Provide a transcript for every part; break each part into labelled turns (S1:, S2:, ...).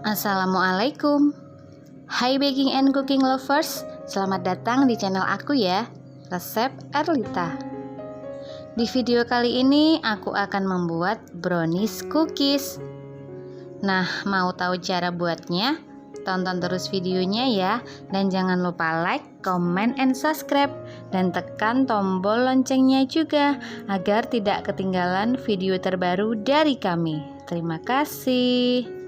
S1: Assalamualaikum. Hai baking and cooking lovers, selamat datang di channel aku ya, Resep Erlita. Di video kali ini aku akan membuat brownies cookies. Nah, mau tahu cara buatnya? Tonton terus videonya ya, dan jangan lupa like, comment, and subscribe, dan tekan tombol loncengnya juga agar tidak ketinggalan video terbaru dari kami. Terima kasih.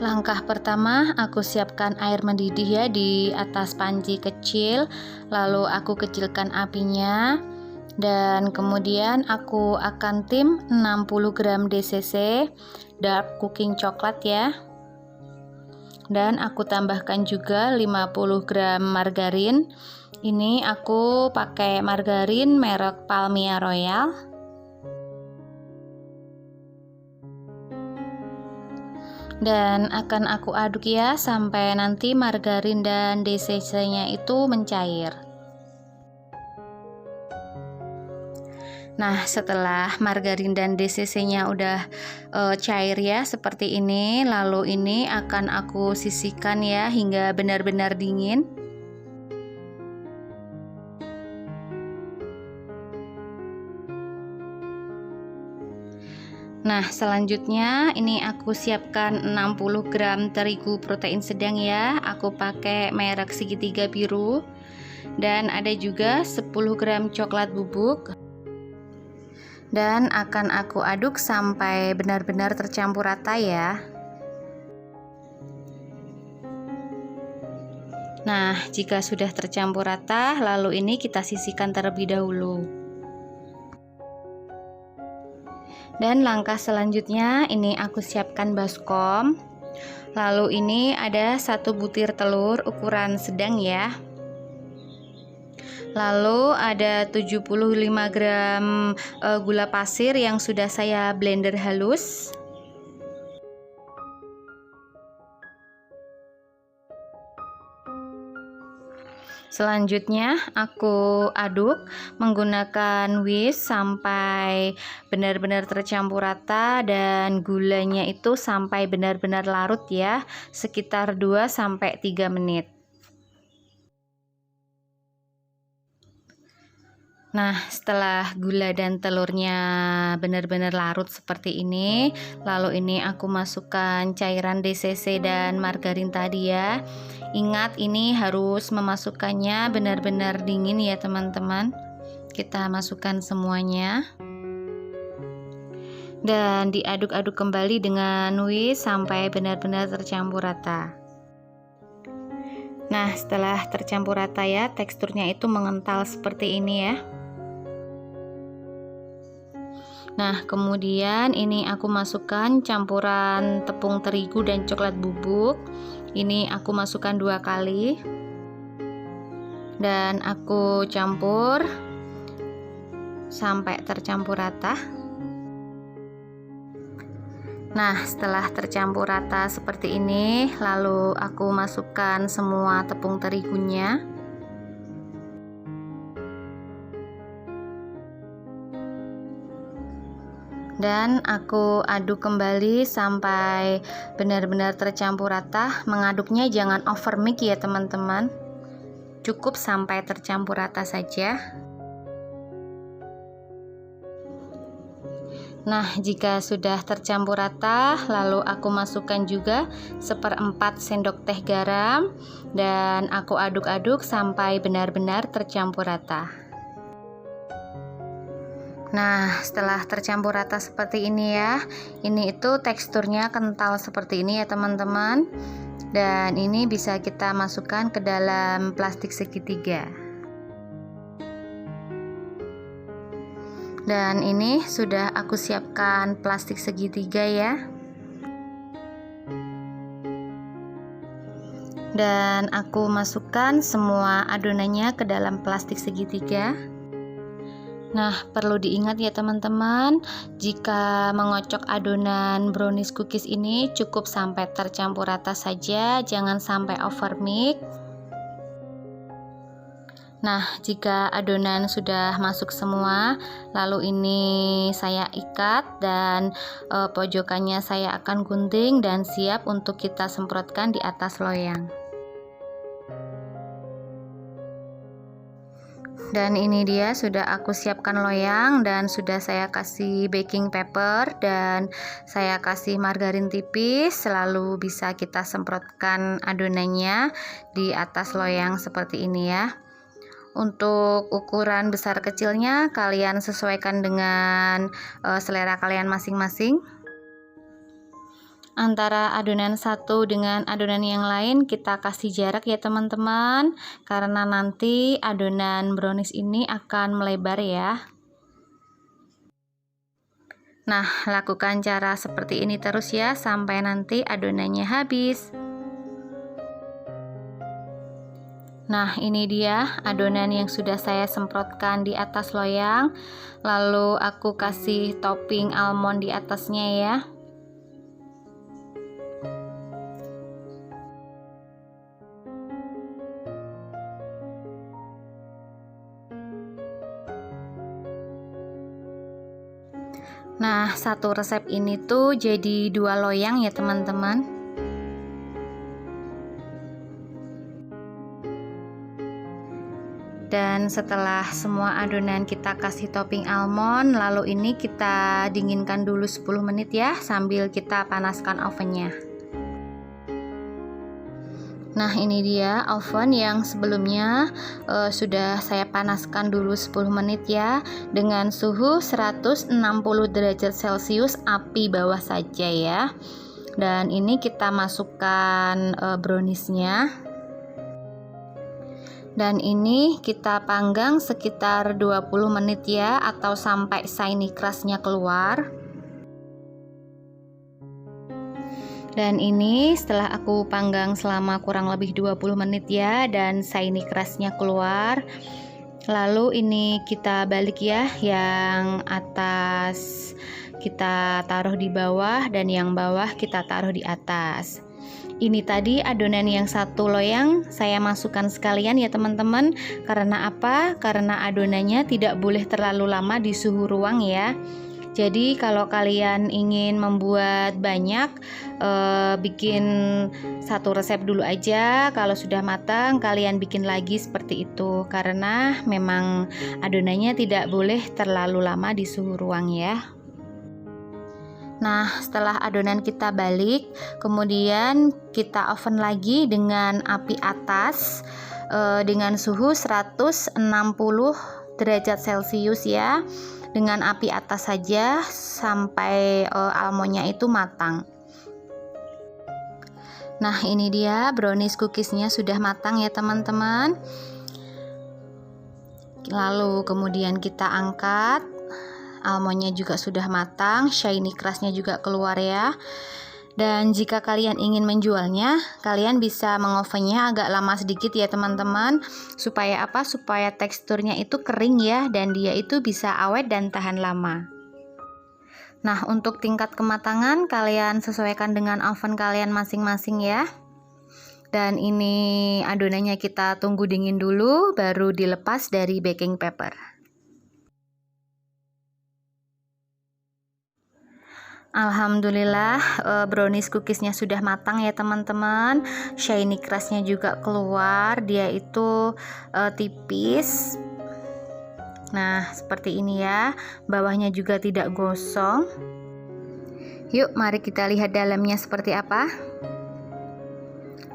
S1: Langkah pertama, aku siapkan air mendidih ya di atas panci kecil, lalu aku kecilkan apinya, dan kemudian aku akan tim 60 gram DCC dark cooking coklat ya, dan aku tambahkan juga 50 gram margarin. Ini aku pakai margarin merek Palmia Royal. Dan akan aku aduk ya sampai nanti margarin dan DCC-nya itu mencair. Nah, setelah margarin dan DCC-nya udah cair ya seperti ini, lalu ini akan aku sisihkan ya hingga benar-benar dingin. Nah, selanjutnya ini aku siapkan 60 gram terigu protein sedang ya. Aku pakai merek segitiga biru. Dan ada juga 10 gram coklat bubuk. Dan akan aku aduk sampai benar-benar tercampur rata ya. Nah, jika sudah tercampur rata, lalu ini kita sisihkan terlebih dahulu. Dan langkah selanjutnya ini aku siapkan baskom. Lalu ini ada 1 butir telur ukuran sedang ya. Lalu ada 75 gram gula pasir yang sudah saya blender halus. Selanjutnya aku aduk menggunakan whisk sampai benar-benar tercampur rata dan gulanya itu sampai benar-benar larut ya, sekitar 2-3 menit. Nah, setelah gula dan telurnya benar-benar larut seperti ini, lalu ini aku masukkan cairan DCC dan margarin tadi ya. Ingat, ini harus memasukkannya benar-benar dingin ya teman-teman. Kita masukkan semuanya. Dan diaduk-aduk kembali dengan whisk sampai benar-benar tercampur rata. Nah, setelah tercampur rata ya, teksturnya itu mengental seperti ini ya. Nah, kemudian ini aku masukkan campuran tepung terigu dan coklat bubuk. Ini aku masukkan 2 kali. Dan aku campur sampai tercampur rata. Nah, setelah tercampur rata seperti ini, lalu aku masukkan semua tepung terigunya. Dan aku aduk kembali sampai benar-benar tercampur rata. Mengaduknya jangan over mix ya teman-teman, cukup sampai tercampur rata saja. Nah, jika sudah tercampur rata, lalu aku masukkan juga 1/4 sendok teh garam dan aku aduk-aduk sampai benar-benar tercampur rata. Nah, setelah tercampur rata seperti ini ya, ini itu teksturnya kental seperti ini ya teman-teman. Dan ini bisa kita masukkan ke dalam plastik segitiga. Dan ini sudah aku siapkan plastik segitiga ya. Dan aku masukkan semua adonannya ke dalam plastik segitiga. Nah, perlu diingat ya teman-teman, jika mengocok adonan brownies cookies ini cukup sampai tercampur rata saja, jangan sampai over mix. Nah, jika adonan sudah masuk semua, lalu ini saya ikat dan pojokannya saya akan gunting dan siap untuk kita semprotkan di atas loyang. Dan ini dia sudah aku siapkan loyang dan sudah saya kasih baking paper dan saya kasih margarin tipis, selalu bisa kita semprotkan adonannya di atas loyang seperti ini ya. Untuk ukuran besar kecilnya kalian sesuaikan dengan selera kalian masing-masing. Antara adonan satu dengan adonan yang lain kita kasih jarak ya teman-teman, karena nanti adonan brownies ini akan melebar ya. Nah, lakukan cara seperti ini terus ya sampai nanti adonannya habis. Nah, ini dia adonan yang sudah saya semprotkan di atas loyang, lalu aku kasih topping almond di atasnya ya. Nah, satu resep ini tuh jadi 2 loyang ya teman-teman. Dan setelah semua adonan kita kasih topping almond, lalu ini kita dinginkan dulu 10 menit ya, sambil kita panaskan ovennya. Nah, ini dia oven yang sebelumnya sudah saya panaskan dulu 10 menit ya, dengan suhu 160 derajat Celcius, api bawah saja ya. Dan ini kita masukkan browniesnya. Dan ini kita panggang sekitar 20 menit ya, atau sampai shiny crust-nya keluar. Dan ini setelah aku panggang selama kurang lebih 20 menit ya, dan shiny crust-nya keluar. Lalu ini kita balik ya, yang atas kita taruh di bawah dan yang bawah kita taruh di atas. Ini tadi adonan yang satu loyang saya masukkan sekalian ya teman-teman. Karena apa? Karena adonannya tidak boleh terlalu lama di suhu ruang ya. Jadi kalau kalian ingin membuat banyak, bikin satu resep dulu aja. Kalau sudah matang kalian bikin lagi seperti itu, karena memang adonannya tidak boleh terlalu lama di suhu ruang ya. Nah, setelah adonan kita balik, kemudian kita oven lagi dengan api atas dengan suhu 160 derajat Celcius ya. Dengan api atas saja sampai almondnya itu matang. Nah, ini dia brownies cookiesnya sudah matang ya teman-teman. Lalu kemudian kita angkat, almondnya juga sudah matang, shiny crust-nya juga keluar ya. Dan jika kalian ingin menjualnya, kalian bisa mengovennya agak lama sedikit ya teman-teman. Supaya apa? Supaya teksturnya itu kering ya, dan dia itu bisa awet dan tahan lama. Nah, untuk tingkat kematangan kalian sesuaikan dengan oven kalian masing-masing ya. Dan ini adonannya kita tunggu dingin dulu, baru dilepas dari baking paper. Alhamdulillah brownies cookiesnya sudah matang ya teman-teman. Shiny crust-nya juga keluar, dia itu tipis. Nah, seperti ini ya, bawahnya juga tidak gosong. Yuk mari kita lihat dalamnya seperti apa.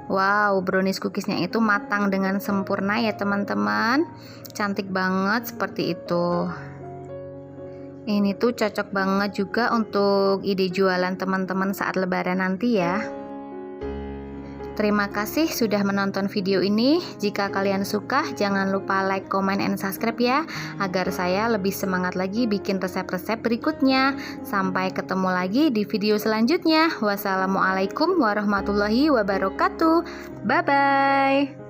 S1: Wow, brownies cookiesnya itu matang dengan sempurna ya teman-teman. Cantik banget seperti itu. Ini tuh cocok banget juga untuk ide jualan teman-teman saat lebaran nanti ya. Terima kasih sudah menonton video ini. Jika kalian suka, jangan lupa like, comment, and subscribe ya, agar saya lebih semangat lagi bikin resep-resep berikutnya. Sampai ketemu lagi di video selanjutnya. Wassalamualaikum warahmatullahi wabarakatuh. Bye-bye.